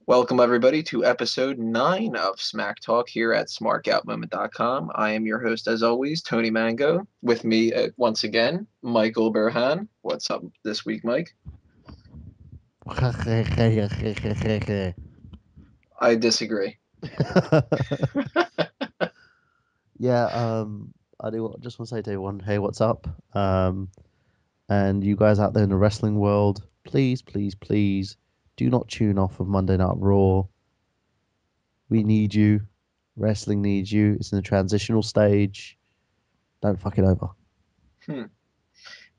Welcome, everybody, to episode 9 of Smack Talk here at smarkoutmoment.com. I am your host, as always, Tony Mango. With me, once again, Michael Burhan. What's up this week, Mike? I disagree. Yeah, I just want to say to everyone, hey, what's up? And you guys out there in the wrestling world, please, please, please, do not tune off of Monday Night Raw. We need you. Wrestling needs you. It's in the transitional stage. Don't fuck it over.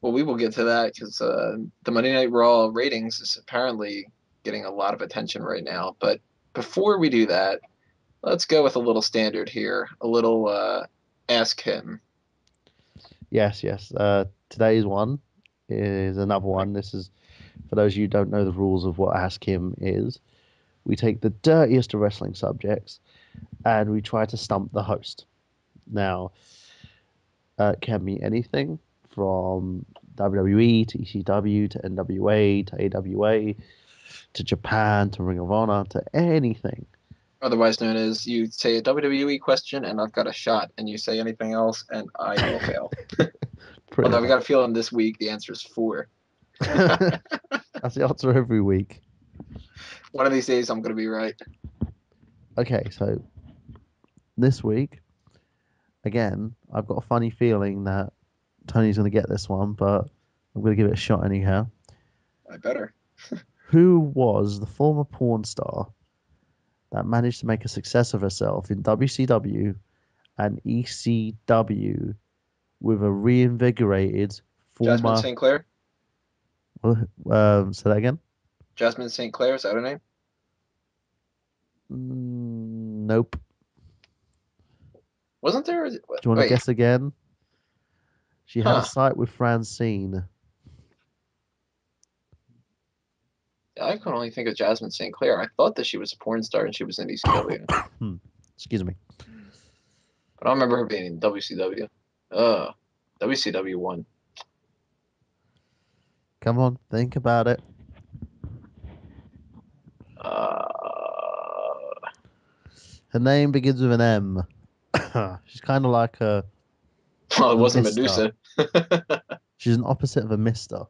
Well, we will get to that because the Monday Night Raw ratings is apparently getting a lot of attention right now. But before we do that, let's go with a little standard here. A little Ask Him. Yes. Today's one is another one. This is, for those of you who don't know the rules of what Ask Him is, we take the dirtiest of wrestling subjects and we try to stump the host. Now, it can be anything from WWE to ECW to NWA to AWA to Japan to Ring of Honor to anything. Otherwise known as, you say a WWE question and I've got a shot, and you say anything else and I will fail. Although I've got a feeling this week the answer is 4. That's the answer every week. One of these days I'm going to be right. Okay, so this week, again, I've got a funny feeling that Tony's going to get this one, but I'm going to give it a shot anyhow. I better. Who was the former porn star that managed to make a success of herself in WCW and ECW with a reinvigorated former... Jasmine St. Clair? Say that again? Jasmine St. Clair, is that her name? Nope. Wasn't there? Do you want to guess again? She had a site with Francine. I can only think of Jasmine St. Clair. I thought that she was a porn star and she was in ECW. Excuse me. But I don't remember her being in WCW. WCW won. Come on, think about it. Her name begins with an M. She's kind of like a... Well, it wasn't Medusa. She's an opposite of a mister.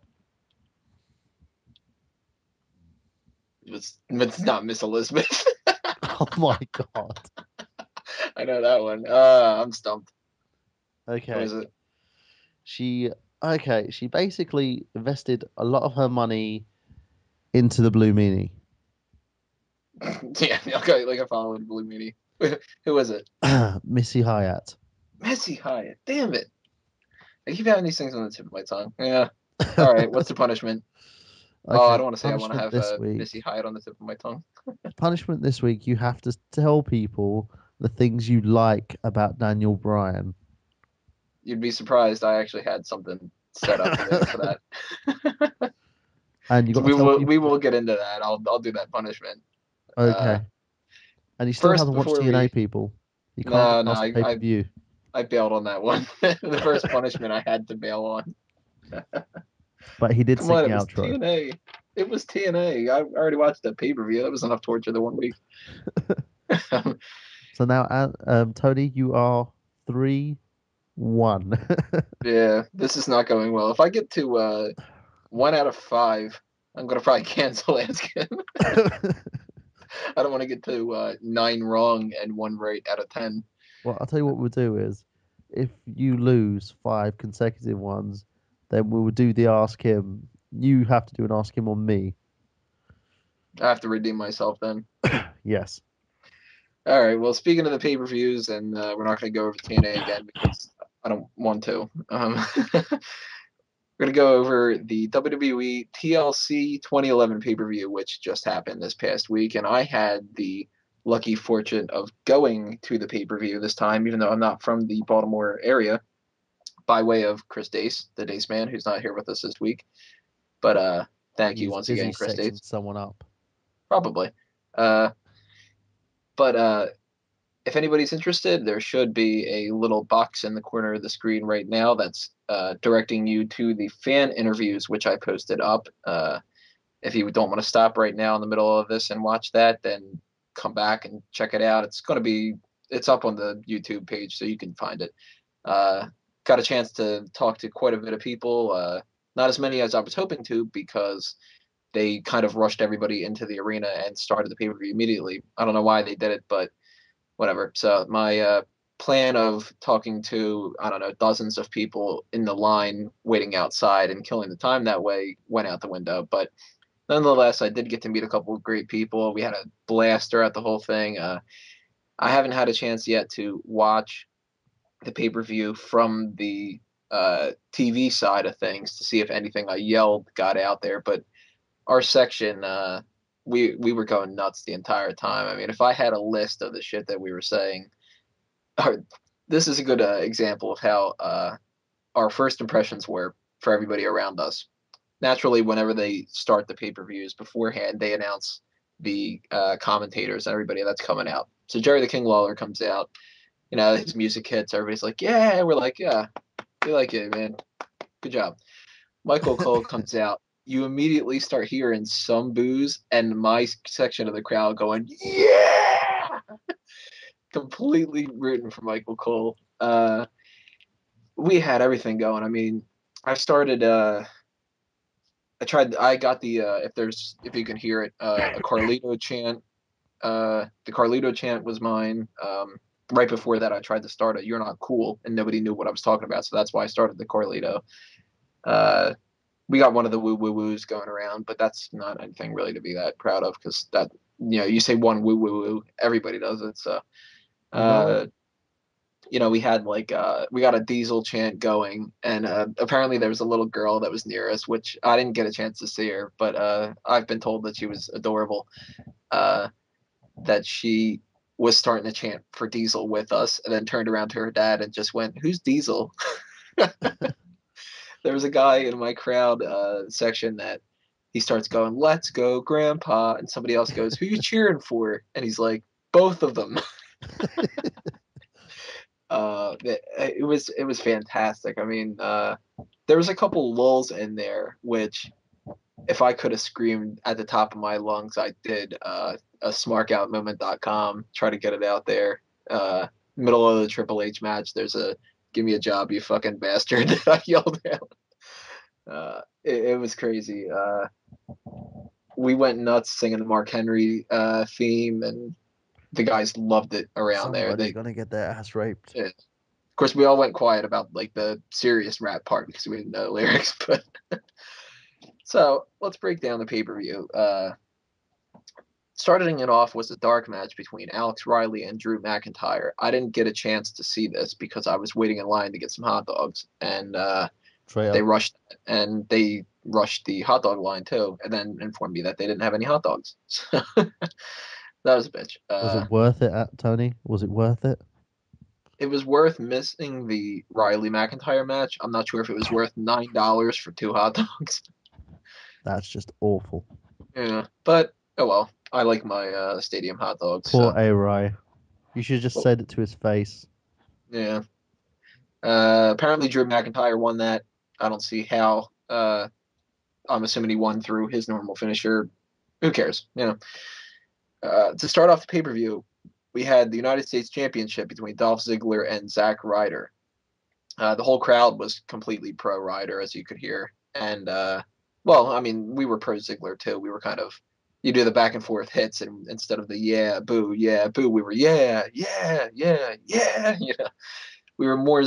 It's not Miss Elizabeth. Oh my god. I know that one. I'm stumped. Okay. What is it? She basically invested a lot of her money into the Blue Meanie. Yeah, okay, like I follow the Blue Meanie. Who is it? Missy Hyatt. Missy Hyatt. Damn it. I keep having these things on the tip of my tongue. Yeah. All right, what's the punishment? Okay, I don't want to say I want to have Missy Hyatt on the tip of my tongue. Punishment this week, you have to tell people the things you like about Daniel Bryan. You'd be surprised. I actually had something set up for that. And you got we will get into that. I'll do that punishment. Okay. And he still hasn't watched TNA, people. You can't ask pay-per-view. I bailed on that one. The first punishment I had to bail on. But he did sing the outro. TNA. It was TNA. I already watched the pay-per-view. That was enough torture the one week. So now, Tony, you are 3-1. Yeah, this is not going well. If I get to 1 out of 5, I'm going to probably cancel Ask Him. I don't want to get to 9 wrong and 1 right out of 10. Well, I'll tell you what we'll do is, if you lose 5 consecutive ones, then we will do the Ask Him. You have to do an Ask Him on me. I have to redeem myself then. Yes. All right. Well, speaking of the pay-per-views, and we're not going to go over TNA again because I don't want to. We're going to go over the WWE TLC 2011 pay-per-view, which just happened this past week, and I had the lucky fortune of going to the pay-per-view this time, even though I'm not from the Baltimore area, by way of Chris Dace, the Dace Man, who's not here with us this week. But thank you once again, Chris Dace. Someone up. Probably. But if anybody's interested, there should be a little box in the corner of the screen right now that's directing you to the fan interviews, which I posted up. If you don't want to stop right now in the middle of this and watch that, then come back and check it out. It's up on the YouTube page, so you can find it. Got a chance to talk to quite a bit of people. Not as many as I was hoping to, because they kind of rushed everybody into the arena and started the pay-per-view immediately. I don't know why they did it, but whatever. So my plan of talking to, I don't know, dozens of people in the line waiting outside and killing the time that way went out the window. But nonetheless, I did get to meet a couple of great people. We had a blast throughout the whole thing. I haven't had a chance yet to watch the pay-per-view from the TV side of things to see if anything I yelled got out there. But our section, we were going nuts the entire time. I mean, if I had a list of the shit that we were saying, this is a good example of how our first impressions were for everybody around us. Naturally, whenever they start the pay-per-views beforehand, they announce the commentators and everybody that's coming out. So Jerry the King Lawler comes out, his music hits, everybody's like, yeah, we're like, yeah, we like it, man. Good job. Michael Cole comes out. You immediately start hearing some boos and my section of the crowd going, yeah! Completely rooting for Michael Cole. We had everything going. I mean, I got the, if you can hear it, a Carlito chant. The Carlito chant was mine. Right before that, I tried to start a "You're Not Cool," and nobody knew what I was talking about, so that's why I started the Carlito. We got one of the woo woo woos going around, but that's not anything really to be that proud of, because that, you say one woo woo woo, everybody does it. So, we had we got a Diesel chant going, and apparently there was a little girl that was near us, which I didn't get a chance to see her, but I've been told that she was adorable. That she was starting to chant for Diesel with us, and then turned around to her dad and just went, "Who's Diesel?" There was a guy in my crowd section that he starts going, "Let's go, Grandpa," and somebody else goes, "Who you cheering for?" And he's like, "Both of them." It was fantastic. I mean, there was a couple lulls in there, which if I could have screamed at the top of my lungs, I did. A smarkoutmoment.com, try to get it out there. Middle of the Triple H match, there's a "Give me a job, you fucking bastard" that I yelled out. It was crazy. We went nuts singing the Mark Henry theme, and the guys loved it around there. Somebody's gonna get their ass raped. Yeah. Of course, we all went quiet about the serious rap part because we didn't know the lyrics. But so let's break down the pay-per-view. Starting it off was a dark match between Alex Riley and Drew McIntyre. I didn't get a chance to see this because I was waiting in line to get some hot dogs, and they rushed the hot dog line too, and then informed me that they didn't have any hot dogs. So that was a bitch. Was it worth it, Tony? Was it worth it? It was worth missing the Riley McIntyre match. I'm not sure if it was worth $9 for 2 hot dogs. That's just awful. Yeah, but oh well. I like my stadium hot dogs. Poor A-Rai. You should have just said it to his face. Yeah. Apparently Drew McIntyre won that. I don't see how. I'm assuming he won through his normal finisher. Who cares? To start off the pay-per-view, we had the United States Championship between Dolph Ziggler and Zack Ryder. The whole crowd was completely pro Ryder, as you could hear. And, we were pro Ziggler too. We were kind of, you do the back and forth hits, and instead of the yeah, boo, we were yeah. We were more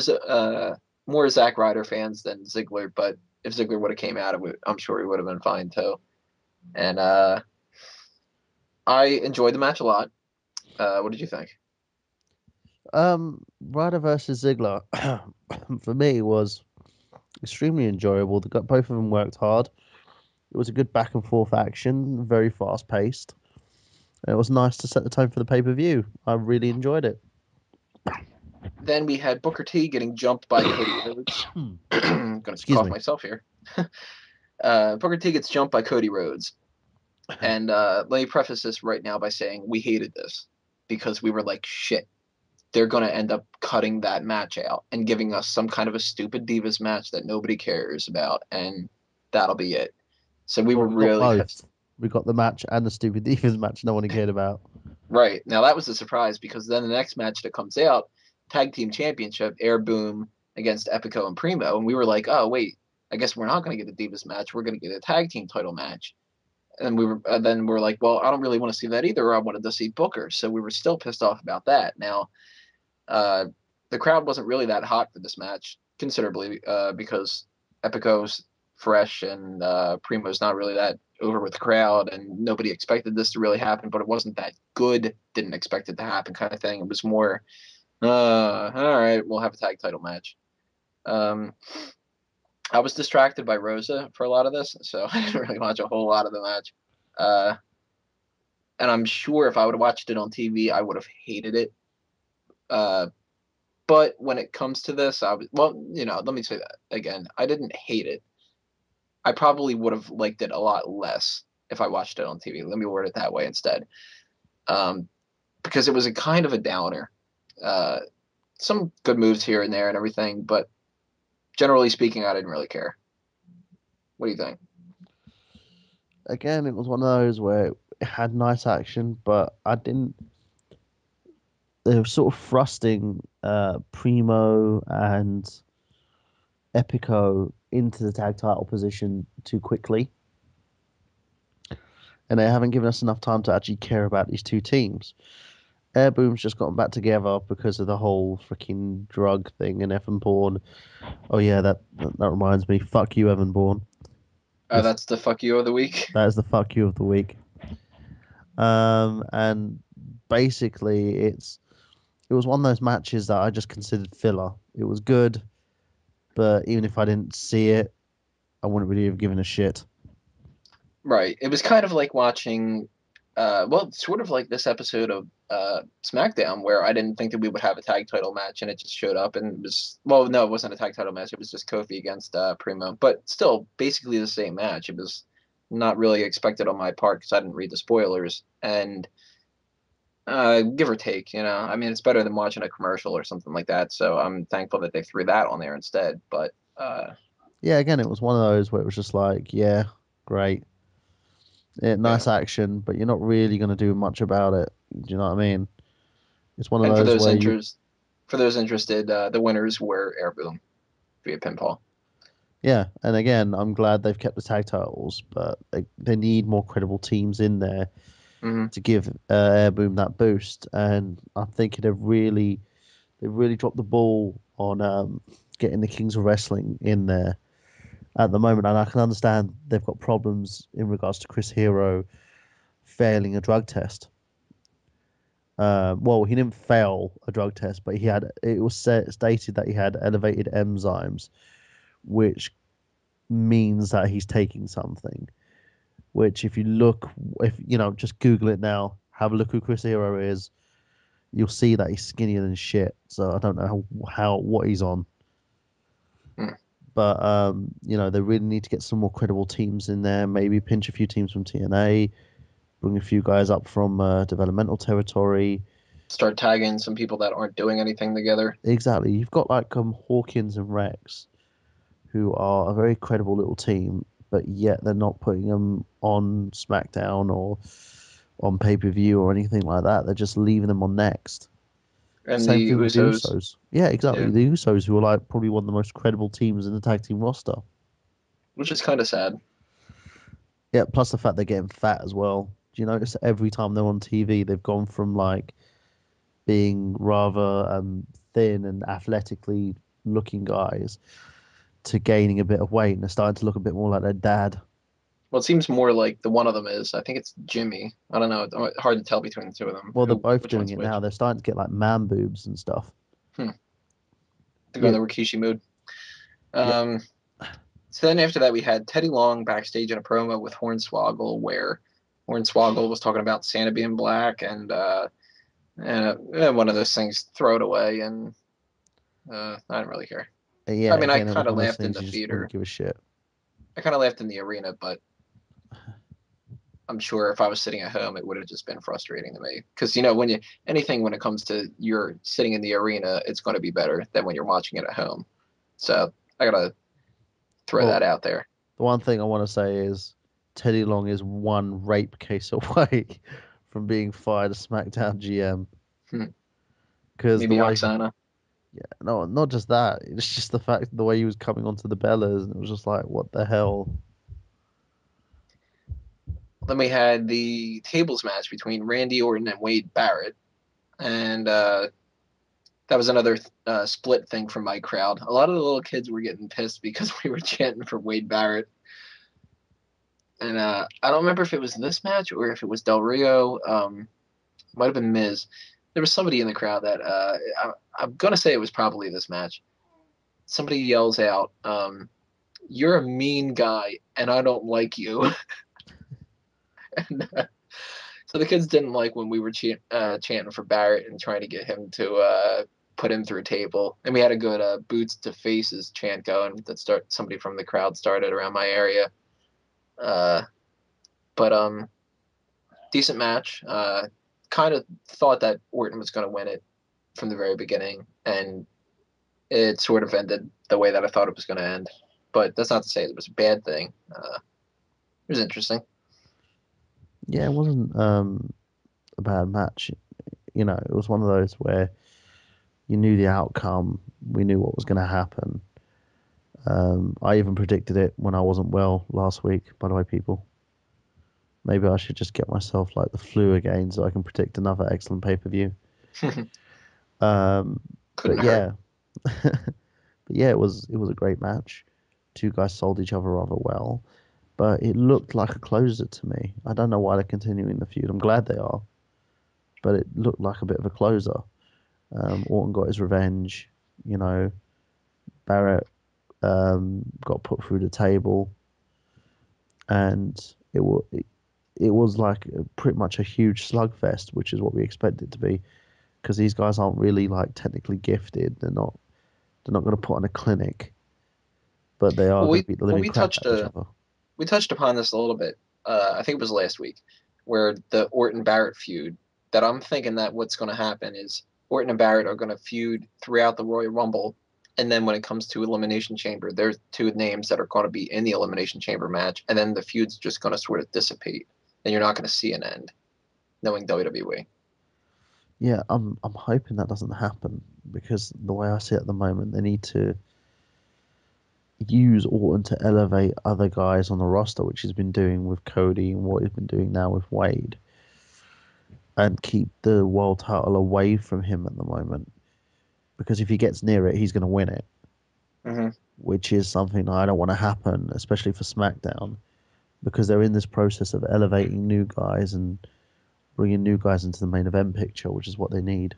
Zack Ryder fans than Ziggler, but if Ziggler would have came out of it, I'm sure he would have been fine too. And I enjoyed the match a lot. What did you think? Ryder versus Ziggler for me was extremely enjoyable. Both of them worked hard. It was a good back and forth action, very fast paced. It was nice to set the tone for the pay-per-view. I really enjoyed it. Then we had Booker T getting jumped by Cody Rhodes. I'm going to cough myself here. Booker T gets jumped by Cody Rhodes. And let me preface this right now by saying we hated this because we were like, shit, they're going to end up cutting that match out and giving us some kind of a stupid Divas match that nobody cares about, and that'll be it. So we were really both. We got the match and the stupid Divas match no one cared about. Right. Now that was a surprise because then the next match that comes out, Tag Team Championship, Air Boom against Epico and Primo, and we were like, oh wait, I guess we're not going to get a Divas match. We're going to get a tag team title match. And then we were like, well, I don't really want to see that either. I wanted to see Booker, so we were still pissed off about that. Now, the crowd wasn't really that hot for this match considerably because Epico's fresh and Primo's not really that over with the crowd, and nobody expected this to really happen, but it wasn't that good. Didn't expect it to happen kind of thing. It was more, all right, we'll have a tag title match. I was distracted by Rosa for a lot of this, so I didn't really watch a whole lot of the match. And I'm sure if I would have watched it on TV, I would have hated it. But when it comes to this, let me say that again. I didn't hate it. I probably would have liked it a lot less if I watched it on TV. Let me word it that way instead. Because it was a kind of a downer. Some good moves here and there and everything, but generally speaking, I didn't really care. What do you think? Again, it was one of those where it had nice action, but I didn't. They were sort of thrusting Primo and Epico into the tag title position too quickly. And they haven't given us enough time to actually care about these two teams. Air Boom's just gotten back together because of the whole freaking drug thing in Evan Bourne. Oh yeah, that reminds me. Fuck you, Evan Bourne. That's the fuck you of the week. That is the fuck you of the week. And basically it was one of those matches that I just considered filler. It was good, but even if I didn't see it, I wouldn't really have given a shit. Right. It was kind of like watching, sort of like this episode of Smackdown where I didn't think that we would have a tag title match and it just showed up and it was, well, no, it wasn't a tag title match. It was just Kofi against Primo, but still basically the same match. It was not really expected on my part because I didn't read the spoilers and give or take, I mean, it's better than watching a commercial or something like that. So I'm thankful that they threw that on there instead. But yeah, again, it was one of those where it was just like, yeah, great. Nice action, but you're not really going to do much about it. Do you know what I mean? It's one of those where for those interested, the winners were Air Boom via pinfall. Yeah, and again, I'm glad they've kept the tag titles, but they need more credible teams in there to give Air Boom that boost. And I'm thinking they've really dropped the ball on getting the Kings of Wrestling in there at the moment. And I can understand they've got problems in regards to Chris Hero failing a drug test. Well, he didn't fail a drug test, but it was stated that he had elevated enzymes, which means that he's taking something. Which, if just Google it now, have a look who Chris Hero is, you'll see that he's skinnier than shit. So I don't know what he's on. But they really need to get some more credible teams in there. Maybe pinch a few teams from TNA, bring a few guys up from developmental territory. Start tagging some people that aren't doing anything together. Exactly. You've got like Hawkins and Rex, who are a very credible little team, but yet they're not putting them on SmackDown or on pay-per-view or anything like that. They're just leaving them on Next. And Same thing with the Usos. Yeah, exactly. Yeah. The Usos, who are like probably one of the most credible teams in the tag team roster. Which is kind of sad. Yeah, plus the fact they're getting fat as well. Do you notice every time they're on TV, they've gone from like being rather thin and athletically looking guys to gaining a bit of weight, and they're starting to look a bit more like their dad. Well, it seems more like the one of them is. I think it's Jimmy. I don't know. It's hard to tell between the two of them. Well, they're both doing it now. They're starting to get like man boobs and stuff. To go in the Rikishi mood. So then after that, we had Teddy Long backstage in a promo with Hornswoggle, where Hornswoggle was talking about Santa being black and one of those things, throw it away, and I didn't really care. Yeah, I mean, I kind of laughed in the theater. Give a shit. I kind of laughed in the arena, but I'm sure if I was sitting at home, it would have just been frustrating to me. Because when it comes to you're sitting in the arena, it's going to be better than when you're watching it at home. So I gotta throw that out there. The one thing I want to say is Teddy Long is one rape case away from being fired as SmackDown GM. Because maybe Oksana. Yeah, no, not just that. It's just the fact the way he was coming onto the Bellas, and it was just like, what the hell? Then we had the tables match between Randy Orton and Wade Barrett, and that was another split thing from my crowd. A lot of the little kids were getting pissed because we were chanting for Wade Barrett. And I don't remember if it was this match or if it was Del Rio. Might have been Miz. There was somebody in the crowd that I'm going to say it was probably this match. Somebody yells out, "You're a mean guy, and I don't like you." And, so the kids didn't like when we were chanting for Barrett and trying to get him to put him through a table. And we had a good boots to faces chant going that somebody from the crowd started around my area. But decent match. Kind of thought that Orton was going to win it from the very beginning, and it sort of ended the way that I thought it was going to end. But that's not to say it was a bad thing. It was interesting. Yeah, it wasn't a bad match. It was one of those where you knew the outcome. We knew what was going to happen. I even predicted it when I wasn't well last week, by the way, people. Maybe I should just get myself like the flu again so I can predict another excellent pay-per-view. Couldn't hurt. But yeah, it was a great match. Two guys sold each other rather well, but it looked like a closer to me. I don't know why they're continuing the feud. I'm glad they are, but it looked like a bit of a closer. Orton got his revenge. Barrett got put through the table, and it was like pretty much a huge slugfest, which is what we expect it to be, because these guys aren't really like technically gifted. They're not going to put on a clinic, but they are going to beat the living crap out of each other. We touched upon this a little bit. I think it was last week, where the Orton Barrett feud. That I'm thinking that what's going to happen is Orton and Barrett are going to feud throughout the Royal Rumble, and then when it comes to Elimination Chamber, there's two names that are going to be in the Elimination Chamber match, and then the feud's just going to sort of dissipate, and you're not going to see an end, knowing WWE. Yeah, I'm hoping that doesn't happen, because the way I see it at the moment, they need to use Orton to elevate other guys on the roster, which he's been doing with Cody and what he's been doing now with Wade, and keep the world title away from him at the moment. Because if he gets near it, he's going to win it, which is something I don't want to happen, especially for SmackDown, because they're in this process of elevating new guys and bringing new guys into the main event picture, which is what they need.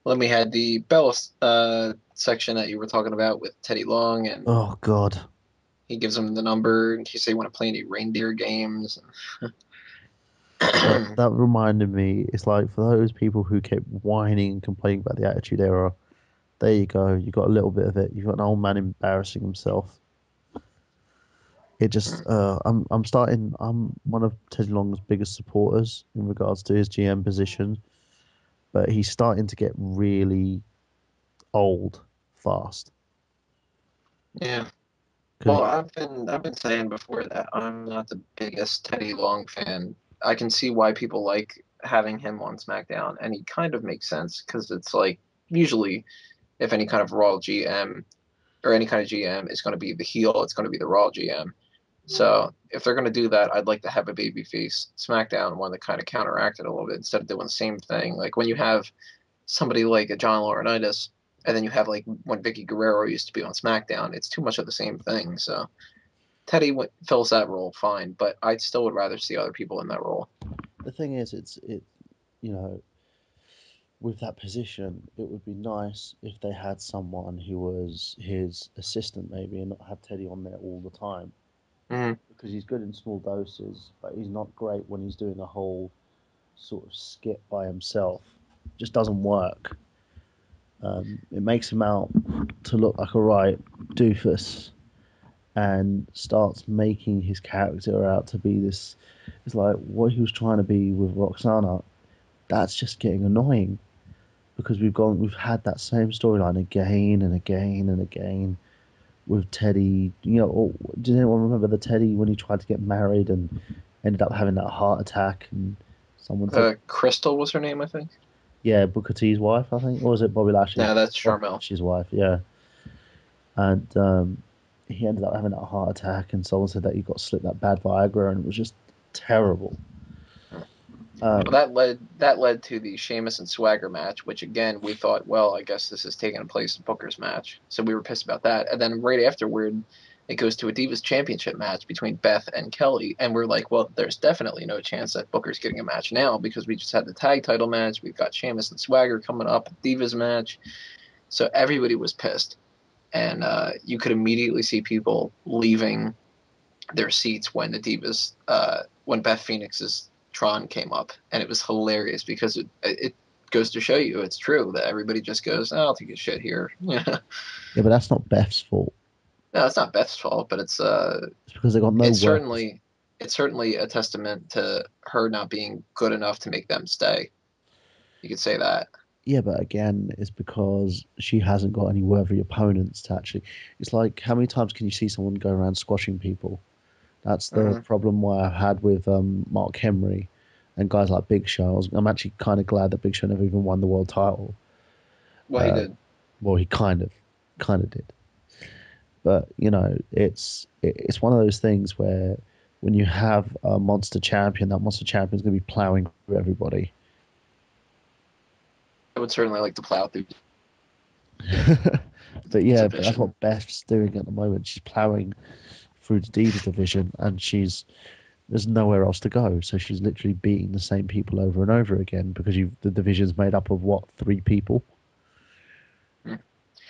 Well, then we had the Bella section that you were talking about with Teddy Long, and oh god, he gives him the number in case they want to play any reindeer games. That reminded me, it's like for those people who kept whining and complaining about the Attitude Era, there you go, you got a little bit of it. You've got an old man embarrassing himself. It just, I'm one of Teddy Long's biggest supporters in regards to his GM position, but he's starting to get really old fast. Yeah. Well, I've been saying before that I'm not the biggest Teddy Long fan. I can see why people like having him on SmackDown, and he kind of makes sense, because it's like usually if any kind of Raw GM or any kind of GM is going to be the heel, it's going to be the Raw GM. So if they're going to do that, I'd like to have a babyface SmackDown one that kind of counteracted a little bit instead of doing the same thing. Like when you have somebody like a John Laurinaitis, and then you have like when Vicky Guerrero used to be on SmackDown, it's too much of the same thing. So Teddy fills that role fine, but I still would rather see other people in that role. The thing is, with that position, it would be nice if they had someone who was his assistant maybe, and not have Teddy on there all the time. Because he's good in small doses, but he's not great when he's doing a whole sort of skit by himself. It just doesn't work. It makes him out to look like a right doofus. and starts making his character out to be this. It's like what he was trying to be with Roxana. That's just getting annoying because we've had that same storyline again and again and again with Teddy. Does anyone remember the Teddy when he tried to get married and ended up having that heart attack and someone said, Crystal was her name, I think. yeah, Booker T's wife, I think, or was it Bobby Lashley? No, that's Sharmell. Lashley's wife, yeah. And he ended up having that heart attack, and someone said that he got slipped that bad Viagra, and it was just terrible. Well, that led to the Sheamus and Swagger match, which again we thought, well, I guess this is taking place in Booker's match, so we were pissed about that. And then right afterward, it goes to a Divas Championship match between Beth and Kelly, and we're like, well, there's definitely no chance that Booker's getting a match now because we just had the tag title match, we've got Sheamus and Swagger coming up, Divas match, so everybody was pissed, and you could immediately see people leaving their seats when the Divas, when Beth Phoenix's Tron came up, and it was hilarious because it goes to show you it's true that everybody just goes, oh, I'll take a shit here. Yeah, but that's not Beth's fault. No, it's not Beth's fault, but it's because they got no. It's certainly a testament to her not being good enough to make them stay. You could say that. Yeah, but again, it's because she hasn't got any worthy opponents to actually. It's like, how many times can you see someone go around squashing people? That's the problem why I've had with Mark Henry and guys like Big Show. I'm actually kind of glad that Big Show never even won the world title. Well, he did. Well, he kind of did. But it's one of those things where when you have a monster champion, that monster champion is going to be plowing through everybody. I would certainly like to plow through. But that's what Beth's doing at the moment. She's plowing through the Divas division, and there's nowhere else to go. So she's literally beating the same people over and over again because the division's made up of 3 people.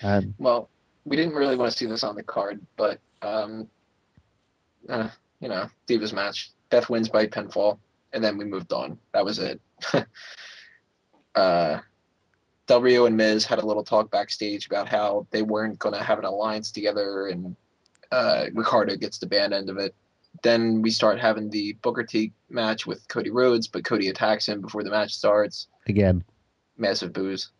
And well, we didn't really want to see this on the card, but Divas match. Beth wins by pinfall, and then we moved on. That was it. Del Rio and Miz had a little talk backstage about how they weren't going to have an alliance together, and Ricardo gets the bad end of it. Then we start having the Booker T match with Cody Rhodes, but Cody attacks him before the match starts. Again. Massive boos.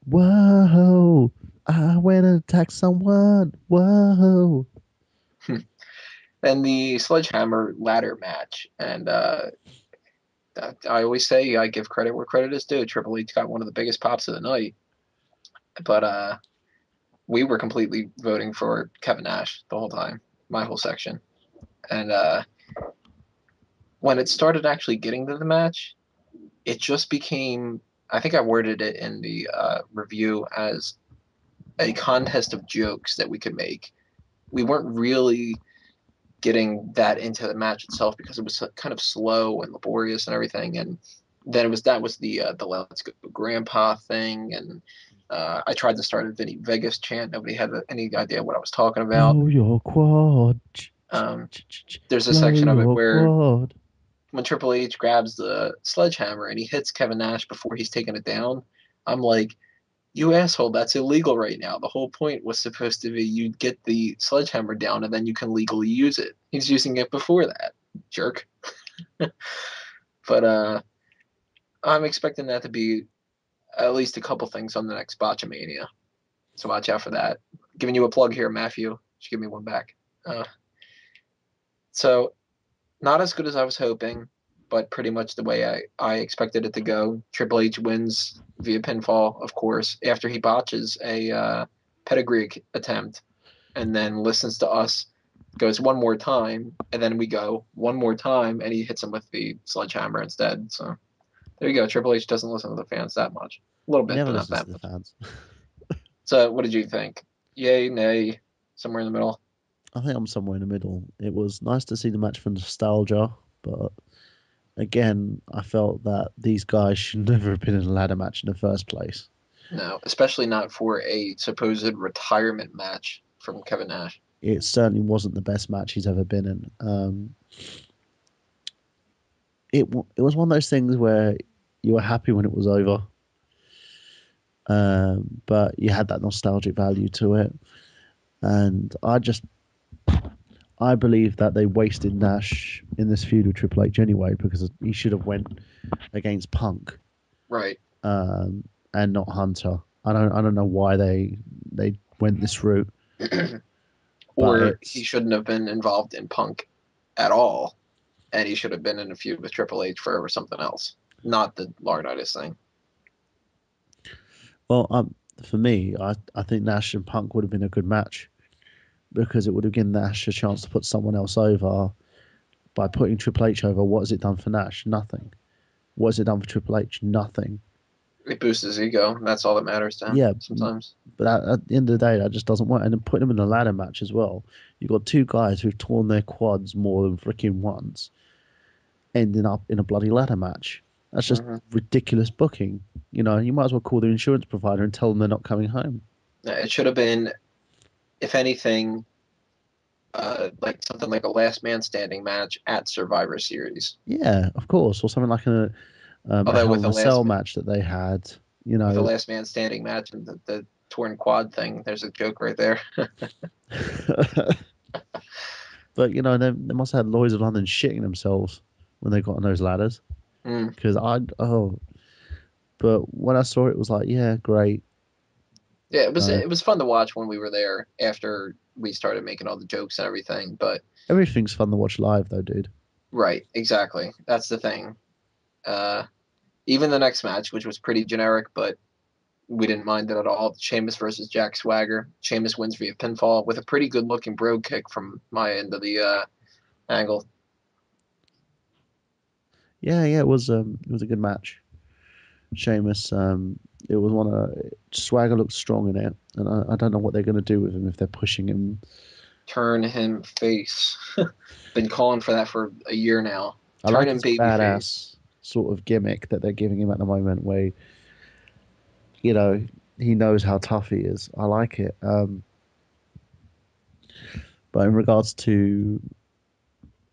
Whoa! I went and attacked someone. Whoa! Then the Sledgehammer ladder match, and I always say I give credit where credit is due. Triple H got one of the biggest pops of the night, but we were completely voting for Kevin Nash the whole time, my whole section. And when it started actually getting to the match, it just became, I think I worded it in the review as a contest of jokes that we could make. We weren't really getting that into the match itself because it was kind of slow and laborious and everything. And then that was the Let's Go Grandpa thing, and I tried to start a Vinny Vegas chant. Nobody had any idea what I was talking about. Blow your quad. There's a section of it where when Triple H grabs the sledgehammer and he hits Kevin Nash before he's taking it down, I'm like, you asshole, that's illegal right now. The whole point was supposed to be you get the sledgehammer down and then you can legally use it. He's using it before that, jerk. But I'm expecting that to be at least a couple things on the next Botchamania. So watch out for that. Giving you a plug here, Matthew. Just give me one back. So not as good as I was hoping, but pretty much the way I expected it to go. Triple H wins via pinfall, of course, after he botches a pedigree attempt and then listens to us, goes one more time, and then we go one more time, and he hits him with the sledgehammer instead. So there you go. Triple H doesn't listen to the fans that much. A little bit, Never but not that much. Fans. So what did you think? Yay, nay, somewhere in the middle? I think I'm somewhere in the middle. It was nice to see the match for nostalgia, but again, I felt that these guys should never have been in a ladder match in the first place. No, especially not for a supposed retirement match from Kevin Nash. It certainly wasn't the best match he's ever been in. It was one of those things where you were happy when it was over, but you had that nostalgic value to it. And I believe that they wasted Nash in this feud with Triple H anyway, because he should have went against Punk, Right. and not Hunter. I don't know why they went this route. Or he shouldn't have been involved in Punk at all, and he should have been in a feud with Triple H for something else, not the Laurinaitis thing. Well, for me, I think Nash and Punk would have been a good match, because it would have given Nash a chance to put someone else over. By putting Triple H over, what has it done for Nash? Nothing. What has it done for Triple H? Nothing. It boosts his ego. That's all that matters to him. Yeah, sometimes. But at the end of the day, that just doesn't work. And then putting them in a ladder match as well. You've got two guys who've torn their quads more than freaking once, ending up in a bloody ladder match. That's just ridiculous booking. You know, you might as well call the insurance provider and tell them they're not coming home. It should have been, if anything, like something like a last man standing match at Survivor Series. Yeah, of course, or something like a Hell in a Cell match that they had. You know, with a last man standing match and the torn quad thing. There's a joke right there. But you know, they must have had Lloyds of London shitting themselves when they got on those ladders. Because but when I saw it, it was like, yeah, great. Yeah, it was fun to watch when we were there after we started making all the jokes and everything. But everything's fun to watch live, though, dude. Right, exactly. That's the thing. Even the next match, which was pretty generic, but we didn't mind it at all. Sheamus versus Jack Swagger. Sheamus wins via pinfall with a pretty good looking brogue kick from my end of the angle. Yeah, it was a good match. Sheamus, it was Swagger looked strong in it, and I don't know what they're going to do with him if they're pushing him. Turn him face. Been calling for that for a year now. Turn him baby face. Sort of gimmick that they're giving him at the moment, where you know he knows how tough he is. I like it. But in regards to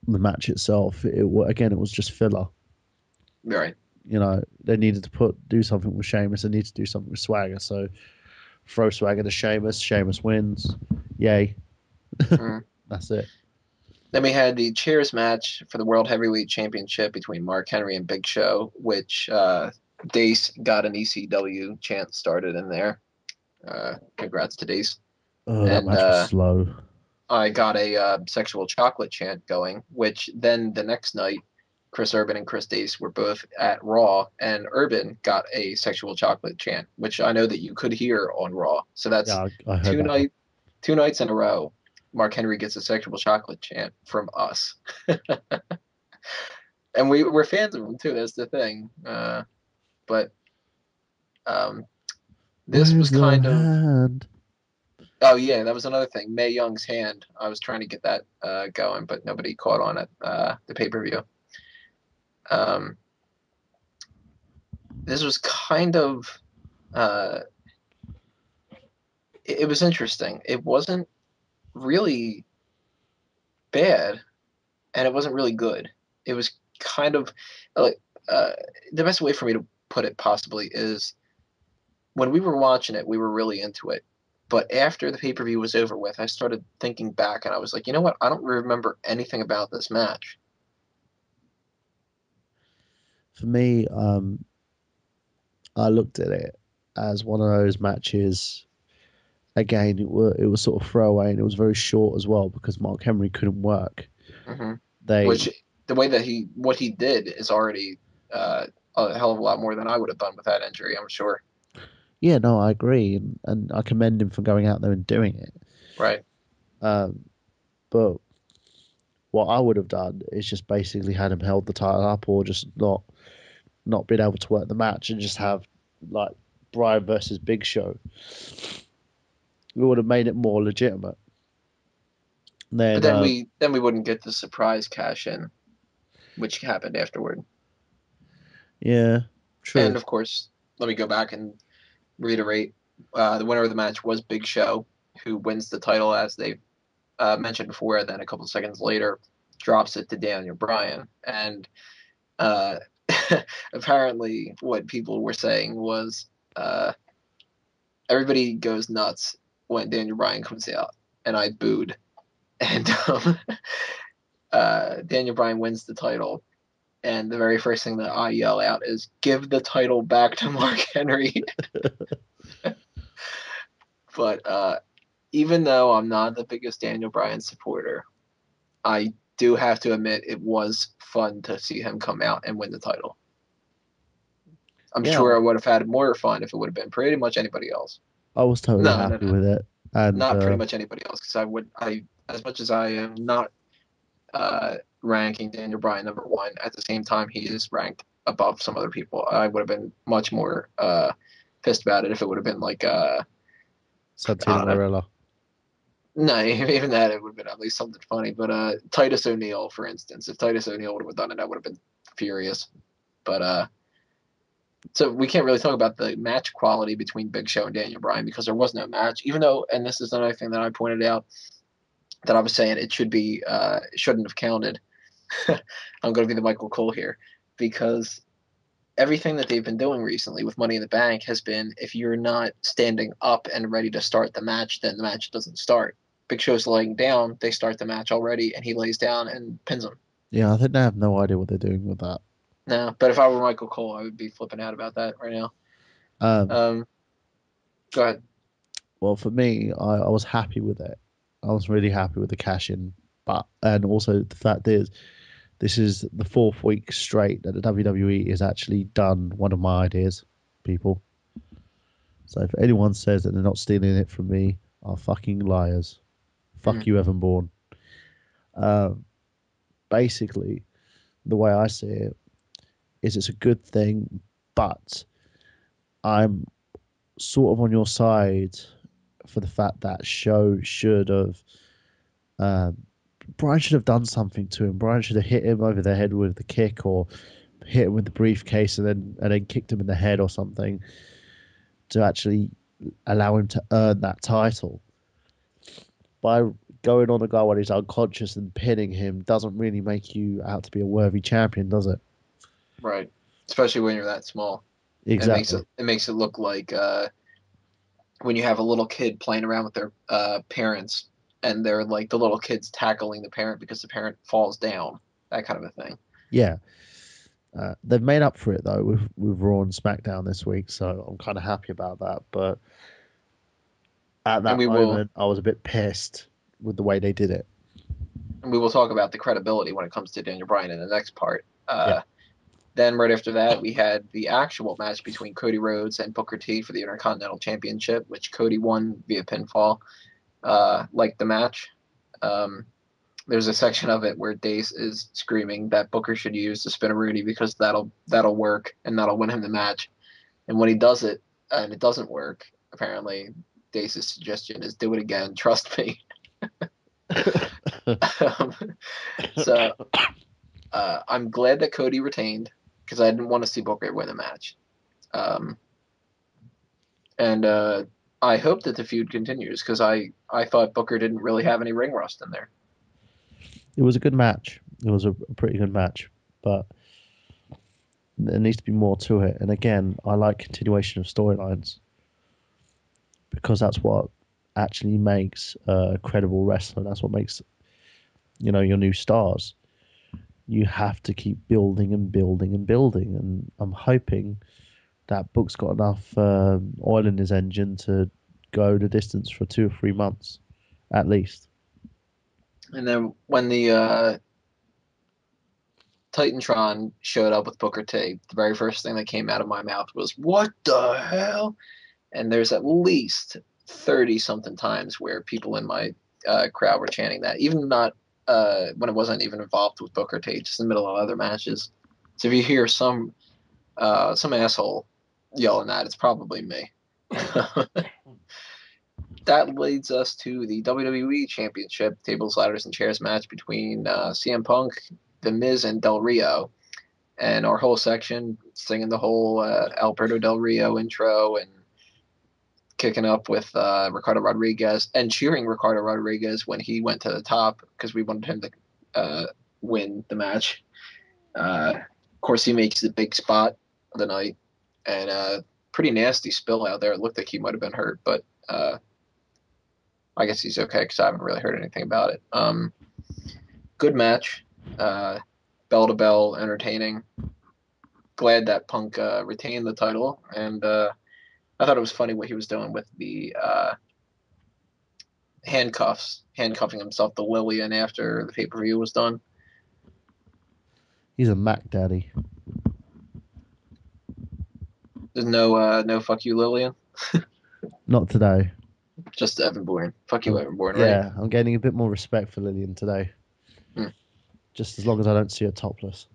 the match itself, it was just filler. Right. You know, they needed to do something with Sheamus. They need to do something with Swagger. So throw Swagger to Sheamus. Sheamus wins. Yay. That's it. Then we had the chairs match for the World Heavyweight Championship between Mark Henry and Big Show, which Dace got an ECW chant started in there. Congrats to Dace. That match was slow. I got a sexual chocolate chant going, which then the next night, Chris Urban and Chris Dace were both at Raw, and Urban got a sexual chocolate chant, which I know that you could hear on Raw. So that's two nights in a row. Mark Henry gets a sexual chocolate chant from us. And we're fans of him, too. That's the thing. But this was kind of... Oh, yeah, that was another thing. Mae Young's hand. I was trying to get that going, but nobody caught on at the pay-per-view. This was kind of... it was interesting. It wasn't really bad, and it wasn't really good. It was kind of like the best way for me to put it possibly is when we were watching it, we were really into it. But after the pay-per-view was over with, I started thinking back, and I was like, you know what? I don't remember anything about this match. For me, I looked at it as one of those matches. Again, it was sort of throwaway, and it was very short as well because Mark Henry couldn't work. Which the way that what he did is already a hell of a lot more than I would have done with that injury, I'm sure. Yeah, no, I agree, and I commend him for going out there and doing it. Right. But what I would have done is just basically had him held the title up, or just not been able to work the match, and just have like Bryan versus Big Show. We would have made it more legitimate. But then we wouldn't get the surprise cash in, which happened afterward. Yeah, true. And of course, let me go back and reiterate: the winner of the match was Big Show, who wins the title as they mentioned before. And then a couple of seconds later, drops it to Daniel Bryan. And apparently, what people were saying was everybody goes nuts when Daniel Bryan comes out. and I booed. And Daniel Bryan wins the title. And the very first thing that I yell out is, "Give the title back to Mark Henry." But even though I'm not the biggest Daniel Bryan supporter, I do have to admit it was fun to see him come out and win the title. I'm sure I would have had more fun if it would have been pretty much anybody else. I was totally happy with it. And not pretty much anybody else, because as much as I am not ranking Daniel Bryan number one, at the same time he is ranked above some other people. I would have been much more pissed about it if it would have been like Santino Marella. No, even that, it would have been at least something funny. But Titus O'Neil, for instance, if Titus O'Neil would have done it, I would have been furious. But so we can't really talk about the match quality between Big Show and Daniel Bryan because there was no match. Even though, and this is another thing that I pointed out, that I was saying it shouldn't have counted. I'm going to be the Michael Cole here, because everything that they've been doing recently with Money in the Bank has been, if you're not standing up and ready to start the match, then the match doesn't start. Big Show's laying down, they start the match already, and he lays down and pins him. Yeah, I think they have no idea what they're doing with that. No, but if I were Michael Cole, I would be flipping out about that right now. Go ahead. Well, for me, I was happy with it. I was really happy with the cash-in, and also the fact is, this is the 4th week straight that the WWE has actually done one of my ideas, people. So if anyone says that they're not stealing it from me, are fucking liars. Fuck you, Evan Bourne. Basically, the way I see it is it's a good thing, but I'm sort of on your side for the fact that show should have Bryan should have done something to him. Bryan should have hit him over the head with the kick, or hit him with the briefcase and then kicked him in the head or something to actually allow him to earn that title. By going on a guy when he's unconscious and pinning him doesn't really make you out to be a worthy champion, does it? Right. Especially when you're that small. Exactly. It makes it look like when you have a little kid playing around with their parents, and they're like the little kid's tackling the parent because the parent falls down, that kind of a thing. Yeah. They've made up for it though with Raw and Smackdown this week, so I'm kind of happy about that. But at that moment, I was a bit pissed with the way they did it. And we will talk about the credibility when it comes to Daniel Bryan in the next part. Then right after that, we had the actual match between Cody Rhodes and Booker T for the Intercontinental Championship, which Cody won via pinfall. Like the match. There's a section of it where Dace is screaming that Booker should use the Spinneroonie because that'll work and that'll win him the match. And when he does it and it doesn't work, apparently Dace's suggestion is do it again. Trust me. So I'm glad that Cody retained, because I didn't want to see Booker win the match. And I hope that the feud continues, because I thought Booker didn't really have any ring rust in there. It was a good match. It was a pretty good match, but there needs to be more to it. And again, I like continuation of storylines, because that's what actually makes a credible wrestler. That's what makes, your new stars. You have to keep building and building and building. And I'm hoping that Book's got enough oil in his engine to go the distance for 2 or 3 months, at least. And then when the Titantron showed up with Booker T, the very first thing that came out of my mouth was, "What the hell?" And there's at least 30-something times where people in my crowd were chanting that, even not when it wasn't even involved with Booker T, just in the middle of other matches. So if you hear some asshole yelling that, it's probably me. That leads us to the WWE Championship Tables, Ladders, and Chairs match between CM Punk, The Miz, and Del Rio. And our whole section singing the whole Alberto Del Rio intro and kicking up with Ricardo Rodriguez and cheering Ricardo Rodriguez when he went to the top, because we wanted him to win the match. Of course, he makes the big spot of the night, and pretty nasty spill out there. It looked like he might have been hurt, but I guess he's okay because I haven't really heard anything about it. Good match. Bell to bell, entertaining. Glad that Punk retained the title, and I thought it was funny what he was doing with the handcuffing himself to Lillian after the pay-per-view was done. He's a Mac daddy. There's no fuck you, Lillian. Not today. Just Evan Bourne. Fuck you, Evan Bourne, right? Yeah, I'm gaining a bit more respect for Lillian today. Just as long as I don't see her topless.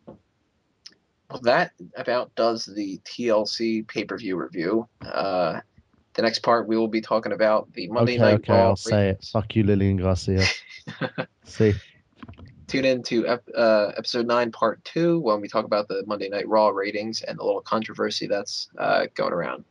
Well, that about does the TLC pay-per-view review. The next part, we will be talking about the Monday Night Raw. I'll say it. Fuck you, Lillian Garcia. See. Tune in to episode 9, part 2, when we talk about the Monday Night Raw ratings and the little controversy that's going around.